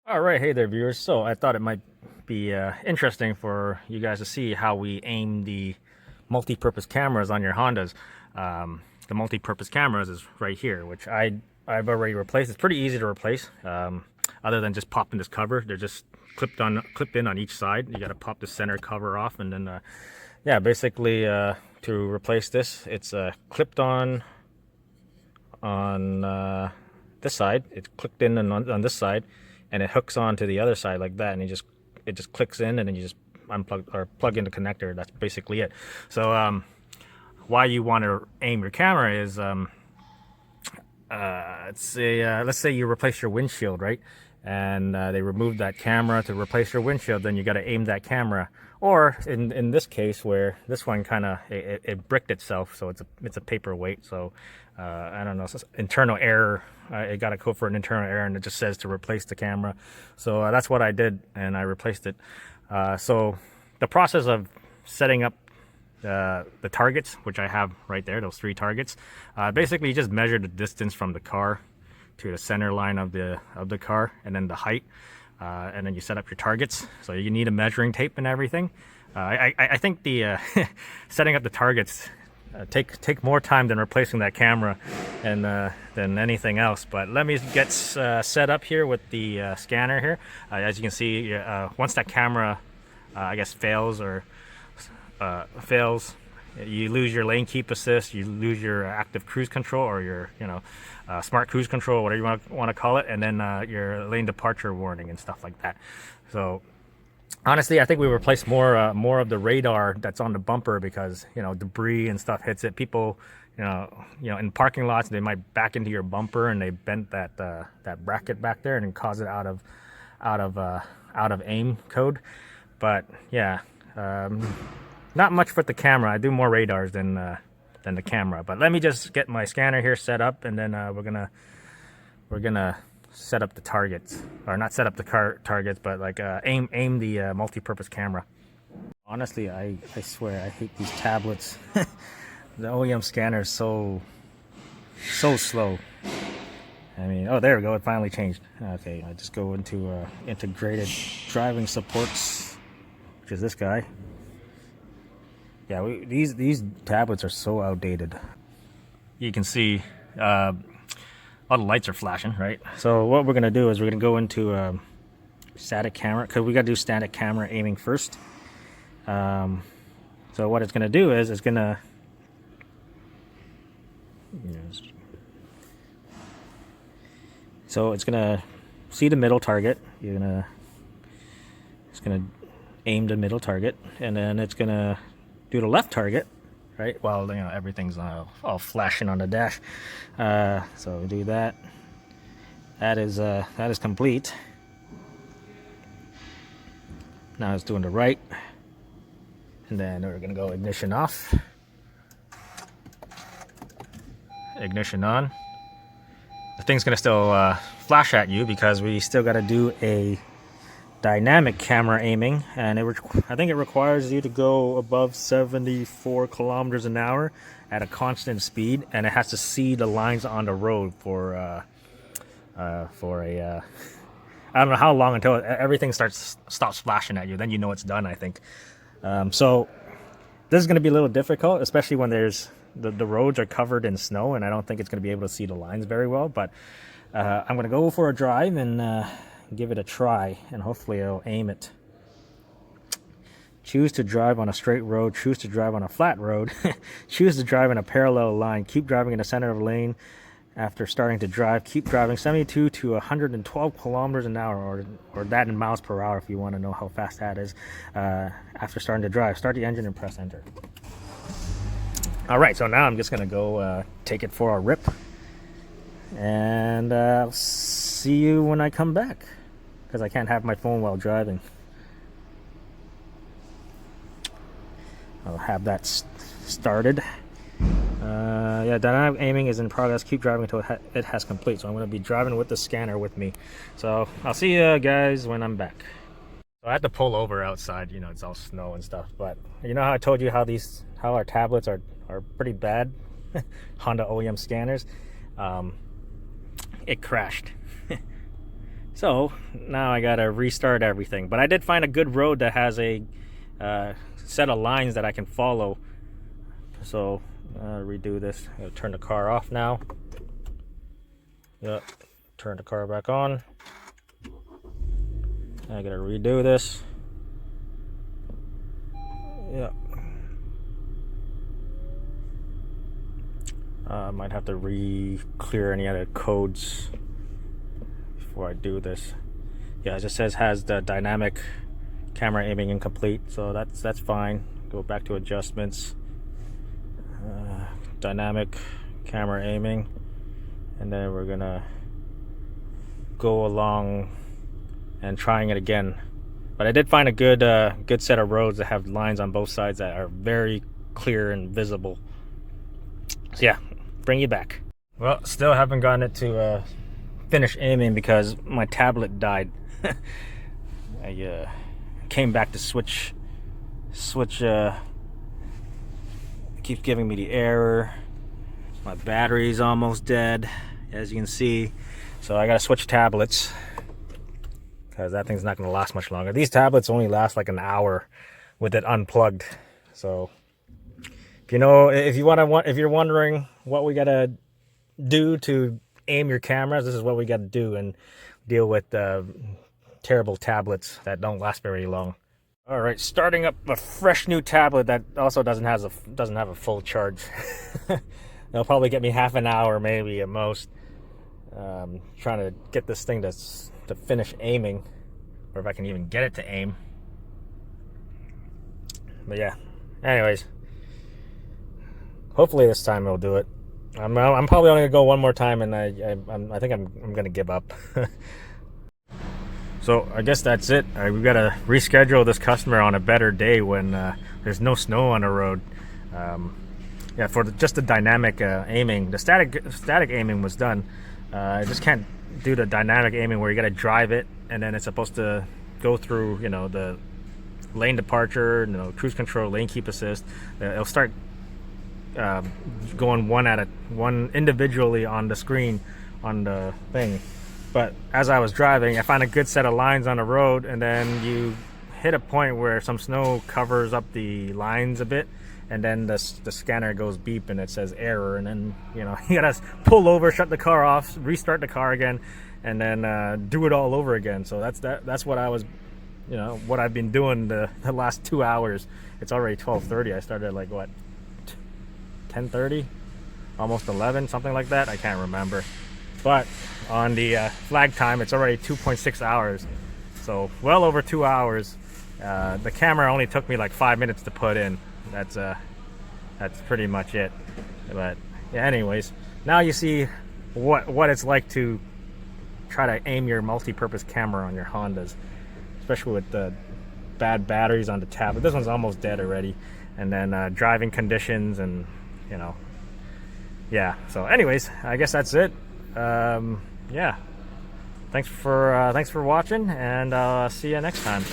All right, hey there, viewers. So I thought it might be interesting for you guys to see how we aim the multi-purpose cameras on your Hondas. The multi-purpose cameras is right here, which I've already replaced. It's pretty easy to replace. Other than just popping this cover, they're just clipped in on each side. You got to pop the center cover off, and then yeah, basically to replace this, it's clipped on this side. It's clicked in on this side, and it hooks on to the other side like that, and it just clicks in, and then you just unplug or plug in the connector. That's basically it. So why you want to aim your camera is let's say you replace your windshield, right? And they removed that camera to replace your windshield. Then you got to aim that camera. Or in this case, where this one kind of it bricked itself, so it's a paperweight. So I don't know, it's internal error. It got a code for an internal error, and it just says to replace the camera. So that's what I did, and I replaced it. So the process of setting up the targets, which I have right there, those 3 targets, basically you just measure the distance from the car to the center line of the car, and then the height, and then you set up your targets. So you need a measuring tape and everything. I think the setting up the targets take more time than replacing that camera and than anything else. But let me get set up here with the scanner here. As you can see, once that camera I guess fails, you lose your lane keep assist, you lose your active cruise control, or your smart cruise control, whatever you want to call it, and then your lane departure warning and stuff like that. So honestly, I think we replaced more of the radar that's on the bumper, because debris and stuff hits it. People in parking lots, they might back into your bumper and they bent that bracket back there and cause it out of aim code. But yeah, not much with the camera. I do more radars than the camera. But let me just get my scanner here set up, and then we're gonna set up the targets, or not set up the targets, but like aim the multi-purpose camera. Honestly, I swear I hate these tablets. The OEM scanner is so slow. I mean, oh, there we go. It finally changed. Okay, I just go into integrated driving supports, which is this guy. Yeah, these tablets are so outdated. You can see all the lights are flashing, right? So what we're gonna do is we're gonna go into static camera, because we gotta do static camera aiming first. So what it's gonna do is it's gonna so it's gonna see the middle target. It's gonna aim the middle target, and then it's gonna do the left target, right? While everything's all flashing on the dash. So we do that. That is complete. Now it's doing the right, and then we're gonna go ignition off, ignition on. The thing's gonna still flash at you, because we still got to do a dynamic camera aiming, and I think it requires you to go above 74 kilometers an hour at a constant speed, and it has to see the lines on the road for a I don't know how long, until everything stops flashing at you. Then it's done, I think. So this is going to be a little difficult, especially when there's the roads are covered in snow, and I don't think it's going to be able to see the lines very well. But I'm going to go for a drive and give it a try, and hopefully it'll aim it. Choose to drive on a straight road, choose to drive on a flat road, choose to drive in a parallel line, keep driving in the center of the lane. After starting to drive, keep driving 72 to 112 kilometers an hour, or that in miles per hour if you want to know how fast that is. After starting to drive, start the engine and press enter. All right, so now I'm just gonna go take it for a rip, and I'll see you when I come back, because I can't have my phone while driving. I'll have that started. Yeah, dynamic aiming is in progress. Keep driving until it has complete. So I'm going to be driving with the scanner with me. So I'll see you guys when I'm back. So I had to pull over outside. It's all snow and stuff. But how I told you how our tablets are pretty bad, Honda OEM scanners. It crashed. So now I gotta restart everything, but I did find a good road that has a set of lines that I can follow. So redo this. I'm gonna turn the car off now. Yep, turn the car back on. I gotta redo this. Yep. I might have to re-clear any other codes before I do this. Yeah, it just says has the dynamic camera aiming incomplete, so that's fine. Go back to adjustments, dynamic camera aiming, and then we're gonna go along and trying it again. But I did find a good set of roads that have lines on both sides that are very clear and visible. So yeah, bring you back. Well, still haven't gotten it to finish aiming because my tablet died. I came back to switch. It keeps giving me the error. My battery's almost dead, as you can see. So I gotta switch tablets because that thing's not gonna last much longer. These tablets only last like an hour with it unplugged. So if you're wondering what we gotta do to aim your cameras, this is what we gotta do and deal with terrible tablets that don't last very long. All right, starting up a fresh new tablet that also doesn't have a full charge. It'll probably get me half an hour, maybe at most. Trying to get this thing to finish aiming, or if I can even get it to aim. But yeah, anyways, hopefully this time it'll do it. I'm probably only gonna go one more time, and I think I'm gonna give up. So I guess that's it. We've got to reschedule this customer on a better day when there's no snow on the road. Yeah, for just the dynamic aiming, the static aiming was done. I just can't do the dynamic aiming where you got to drive it and then it's supposed to go through, the lane departure, cruise control, lane keep assist. It'll start going one individually on the screen on the thing. But as I was driving, I found a good set of lines on the road, and then you hit a point where some snow covers up the lines a bit, and then the scanner goes beep and it says error, and then you gotta pull over, shut the car off, restart the car again, and then do it all over again. So that's what I was, what I've been doing the last 2 hours. It's already 12:30. I started at like what, 10:30, almost 11, something like that. I can't remember. But on the flag time, it's already 2.6 hours, so well over 2 hours. The camera only took me like 5 minutes to put in. That's pretty much it. But yeah, anyways, now you see what it's like to try to aim your multi-purpose camera on your Hondas, especially with the bad batteries on the tablet. This one's almost dead already, and then driving conditions, and yeah. So anyways, I guess that's it. Yeah, thanks for watching, and I'll see you next time.